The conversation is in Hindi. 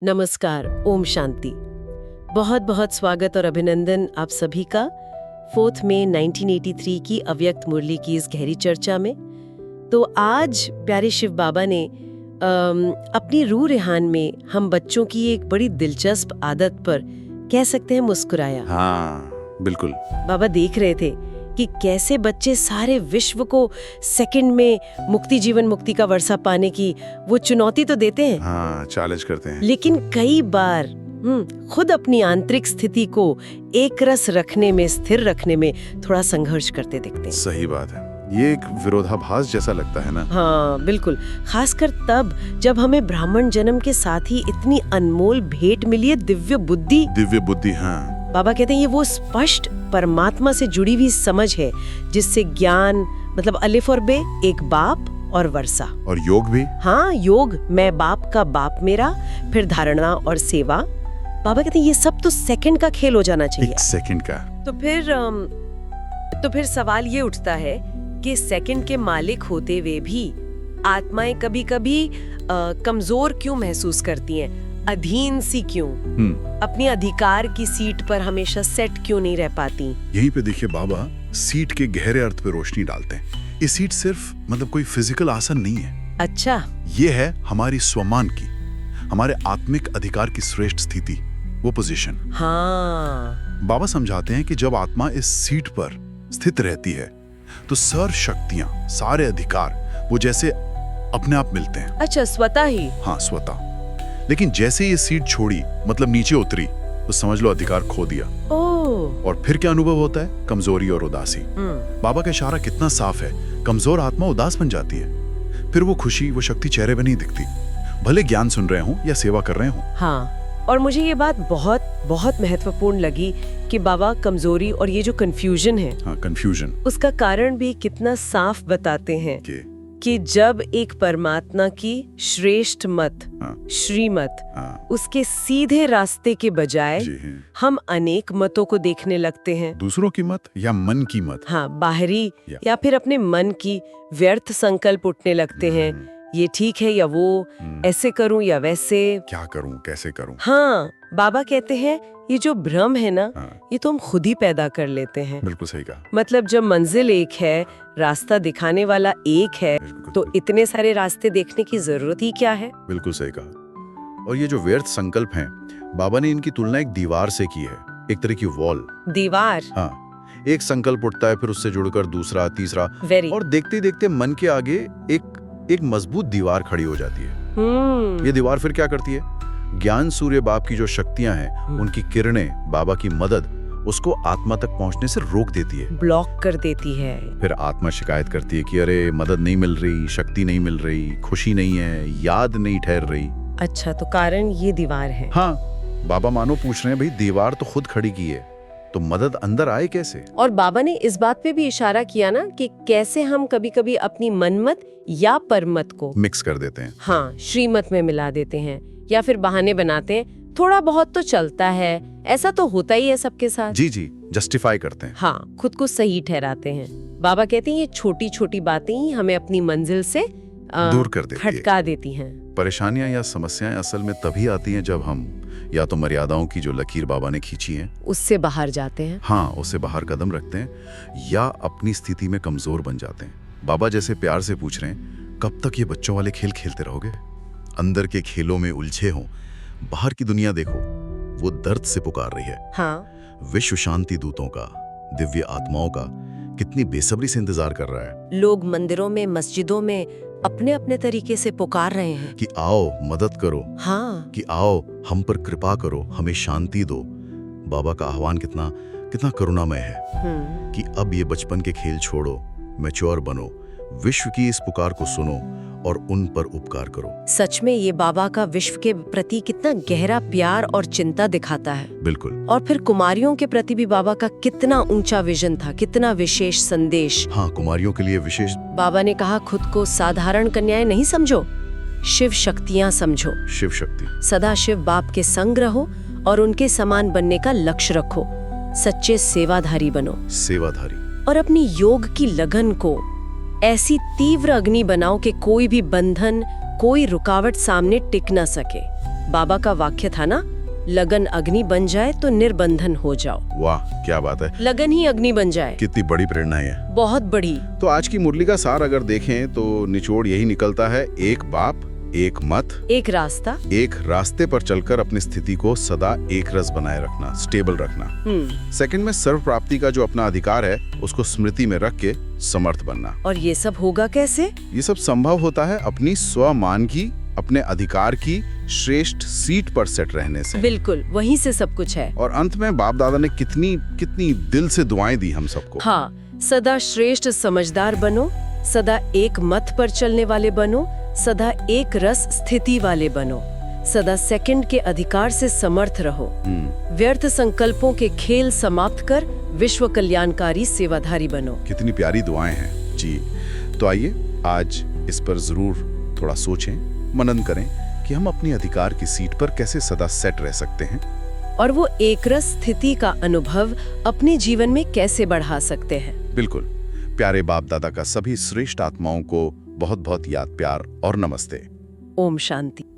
नमस्कार, ओम शांति। बहुत बहुत स्वागत और अभिनंदन आप सभी का 4 मई 1983 की अव्यक्त मुरली की इस गहरी चर्चा में। तो आज प्यारे शिव बाबा ने अपनी रूह रेहान में हम बच्चों की एक बड़ी दिलचस्प आदत पर कह सकते हैं मुस्कुराया। हाँ, बिल्कुल। बाबा देख रहे थे कि कैसे बच्चे सारे विश्व को सेकंड में मुक्ति जीवन मुक्ति का वर्षा पाने की वो चुनौती तो देते हैं, हाँ, चैलेंज करते हैं, लेकिन कई बार खुद अपनी आंतरिक स्थिति को एक रस रखने में, स्थिर रखने में थोड़ा संघर्ष करते दिखते हैं। सही बात है। ये एक विरोधाभास जैसा लगता है ना। हाँ बिल्कुल, खासकर तब जब हमें ब्राह्मण जन्म के साथ ही इतनी अनमोल भेंट मिली है, दिव्य बुद्धि। दिव्य बुद्धि, हाँ। बाबा कहते हैं ये वो स्पष्ट परमात्मा से जुड़ी हुई समझ है जिससे ज्ञान मतलब अलिफ और बे, एक बाप और वर्षा। और योग भी। हाँ, योग, मैं बाप का बाप मेरा, फिर धारणा और सेवा। बाबा कहते हैं ये सब तो सेकंड का खेल हो जाना चाहिए। एक सेकंड का। तो फिर सवाल ये उठता है कि सेकंड के मालिक होते हुए भी आत्माएं कभी कभी कमजोर क्यों महसूस करती हैं, अधीन सी क्यों, अपनी अधिकार की सीट पर हमेशा सेट क्यों नहीं रह पाती। यहीं पे देखिए बाबा सीट के गहरे अर्थ पे रोशनी डालते हैं। ये सीट सिर्फ मतलब कोई फिजिकल आसन नहीं है। अच्छा। ये है हमारी स्वमान की, हमारे आत्मिक अधिकार की श्रेष्ठ स्थिति, वो पोजीशन। हाँ। बाबा समझाते हैं कि जब आत्मा इस सीट पर स्थित रहती है तो सर्व शक्तियां, सारे अधिकार वो जैसे अपने आप मिलते हैं। अच्छा, स्वतः ही। हाँ, स्वतः। लेकिन जैसे ये सीट छोड़ी मतलब नीचे उतरी तो समझ लो अधिकार खो दिया। ओह। और फिर क्या अनुभव होता है? कमजोरी और उदासी। बाबा का इशारा कितना साफ है। कमजोर आत्मा उदास बन जाती है, फिर वो खुशी, वो शक्ति चेहरे पे नहीं दिखती, भले ज्ञान सुन रहे हो या सेवा कर रहे हो। हाँ, और मुझे ये बात बहुत बहुत महत्वपूर्ण लगी कि बाबा कमजोरी और ये जो कंफ्यूजन है, हाँ, कंफ्यूजन, उसका कारण भी कितना साफ बताते हैं कि जब एक परमात्मा की श्रेष्ठ मत, श्रीमत, उसके सीधे रास्ते के बजाय हम अनेक मतों को देखने लगते हैं। दूसरों की मत या मन की मत, हाँ, बाहरी या फिर अपने मन की व्यर्थ संकल्प उठने लगते हैं। ये ठीक है या वो, ऐसे करूं या वैसे, क्या करूं, कैसे करूं। हाँ, बाबा कहते हैं ये जो भ्रम है ना, ये तो हम खुद ही पैदा कर लेते हैं। बिल्कुल सही कहा। मतलब जब मंजिल एक है, रास्ता दिखाने वाला एक है, तो इतने सारे रास्ते देखने की जरूरत ही क्या है। बिल्कुल सही कहा। और ये जो व्यर्थ संकल्प हैं, बाबा ने इनकी तुलना एक दीवार से की है, एक तरह की वॉल। दीवार। हाँ, एक संकल्प उठता है, फिर उससे जुड़कर दूसरा, तीसरा, और देखते देखते मन के आगे एक मजबूत दीवार खड़ी हो जाती है। ये दीवार फिर क्या करती है? ज्ञान सूर्य बाप की जो शक्तियां हैं, उनकी किरणें, बाबा की मदद उसको आत्मा तक पहुंचने से रोक देती है, ब्लॉक कर देती है। फिर आत्मा शिकायत करती है कि अरे मदद नहीं मिल रही, शक्ति नहीं मिल रही, खुशी नहीं है, याद नहीं ठहर रही। अच्छा, तो कारण ये दीवार है। हाँ, बाबा मानो पूछ रहे हैं भाई दीवार तो खुद खड़ी की है, तो मदद अंदर आए कैसे? और बाबा ने इस बात पे भी इशारा किया ना कि कैसे हम कभी कभी अपनी मनमत या परमत को मिक्स कर देते हैं। हाँ, श्रीमत में मिला देते हैं या फिर बहाने बनाते हैं, थोड़ा बहुत तो चलता है, ऐसा तो होता ही है सबके साथ। जी, जस्टिफाई करते हैं। हाँ, खुद को सही ठहराते हैं। बाबा कहते हैं ये छोटी छोटी बातें ही हमें अपनी मंजिल से दूर कर देती हटका देती हैं। परेशानियां या समस्याएं असल में तभी आती हैं जब हम या तो मर्यादाओं की जो लकीर बाबा ने खींची है उससे बाहर जाते हैं। हाँ, उससे बाहर कदम रखते हैं, या अपनी स्थिति में कमजोर बन जाते हैं। बाबा जैसे प्यार से पूछ रहे हैं, कब तक ये बच्चों वाले खेल खेलते रहोगे? अंदर के खेलों में उलझे हो, बाहर की दुनिया देखो, वो दर्द से पुकार रही है। हाँ। विश्व शांति दूतों का, दिव्य आत्माओं का कितनी बेसब्री से इंतजार कर रहा है। लोग मंदिरों में, मस्जिदों में अपने अपने तरीके से पुकार रहे हैं कि आओ मदद करो। हाँ, कि आओ हम पर कृपा करो, हमें शांति दो। बाबा का आह्वान कितना कितना करुणामय है कि अब ये बचपन के खेल छोड़ो, मैच्योर बनो, विश्व की इस पुकार को सुनो और उन पर उपकार करो। सच में ये बाबा का विश्व के प्रति कितना गहरा प्यार और चिंता दिखाता है। बिल्कुल। और फिर कुमारियों के प्रति भी बाबा का कितना ऊंचा विजन था, कितना विशेष संदेश। हाँ, कुमारियों के लिए विशेष। बाबा ने कहा खुद को साधारण कन्याएं नहीं समझो, शिव शक्तियां समझो। शिव शक्ति। सदा शिव बाप के संग रहो और उनके समान बनने का लक्ष्य रखो। सच्चे सेवाधारी बनो। सेवाधारी। और अपनी योग की लगन को ऐसी तीव्र अग्नि बनाओ कि कोई भी बंधन, कोई रुकावट सामने टिक न सके। बाबा का वाक्य था ना, लगन अग्नि बन जाए तो निर्बंधन हो जाओ। वाह, क्या बात है। लगन ही अग्नि बन जाए। कितनी बड़ी प्रेरणा है। बहुत बड़ी। तो आज की मुरली का सार अगर देखें तो निचोड़ यही निकलता है, एक बाप, एक मत, एक रास्ता, एक रास्ते पर चलकर अपनी स्थिति को सदा एक रस बनाए रखना, स्टेबल रखना। सेकंड में सर्व प्राप्ति का जो अपना अधिकार है उसको स्मृति में रख के समर्थ बनना। और ये सब होगा कैसे? ये सब संभव होता है अपनी स्वमान की, अपने अधिकार की श्रेष्ठ सीट पर सेट रहने से। बिल्कुल, वहीं से सब कुछ है। और अंत में बाप दादा ने कितनी कितनी दिल से दुआएं दी हम सबको। हाँ, सदा श्रेष्ठ समझदार बनो, सदा एक मत पर चलने वाले बनो, सदा एक रस स्थिति वाले बनो, सदा सेकंड के अधिकार से समर्थ रहो, व्यर्थ संकल्पों के खेल समाप्त कर विश्व कल्याणकारी सेवाधारी बनो। कितनी प्यारी दुआएं हैं जी। तो आइए आज इस पर जरूर थोड़ा सोचें, मनन करें कि हम अपनी अधिकार की सीट पर कैसे सदा सेट रह सकते हैं और वो एकरस स्थिति का अनुभव अपने जीवन में कैसे बढ़ा सकते हैं। बिल्कुल। प्यारे बाप दादा का सभी श्रेष्ठ आत्माओं को बहुत बहुत याद, प्यार और नमस्ते। ओम शांति।